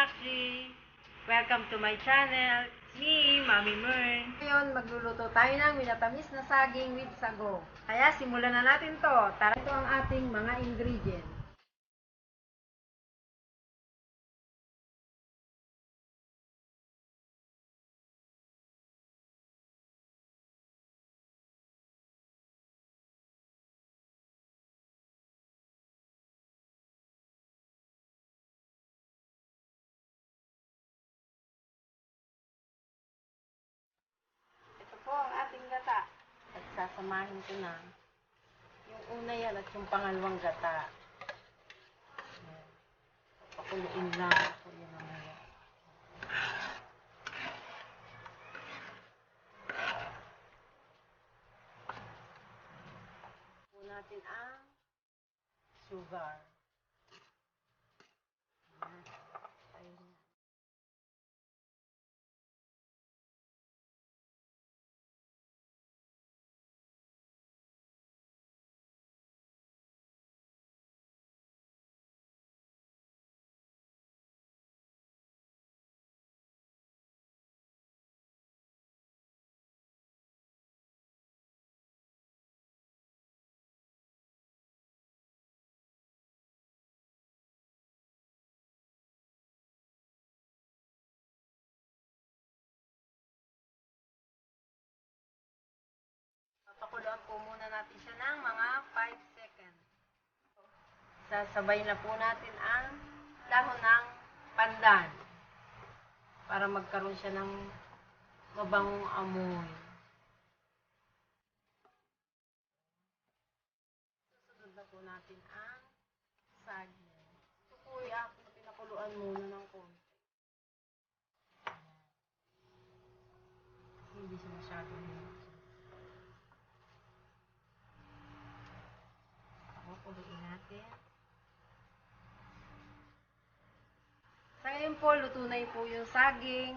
Aki! Welcome to my channel. It's me, Mami Mern. Ngayon, magluluto tayo ng minatamis na saging with sago. Kaya simulan na natin to. Tara, ito ang ating mga ingredients. Ito po ang ating gata. At sasamahin ko na yung una yan at yung pangalawang gata. Pakuluin lang ako yan mamaya. Po natin ang sugar. Ayun. Pakuluan po muna natin siya ng mga 5 seconds. Sasabay na po natin ang dahon ng pandan para magkaroon siya ng mabangong amoy. Susunod na po natin ang saging. Ito po ay aking pinakuluan muna ng konti. Hindi siya masyadong hirap. Kuluin natin. Sa ngayon po, luto na po yung saging.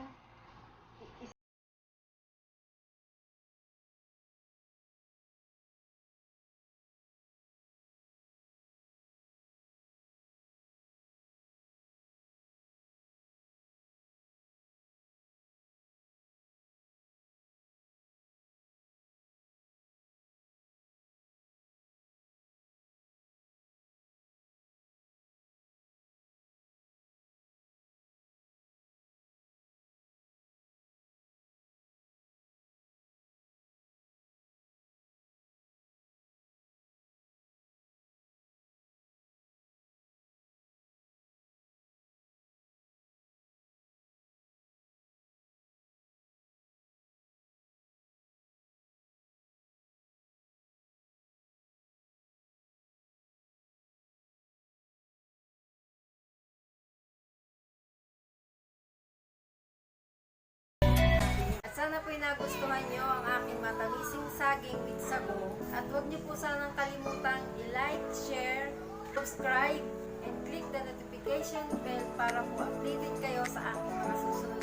At sana po'y nagustuhan nyo ang aking matamising saging with sago. At huwag nyo po sanang kalimutang i-like, share, subscribe, and click the notification bell para po updated kayo sa aking mga susunod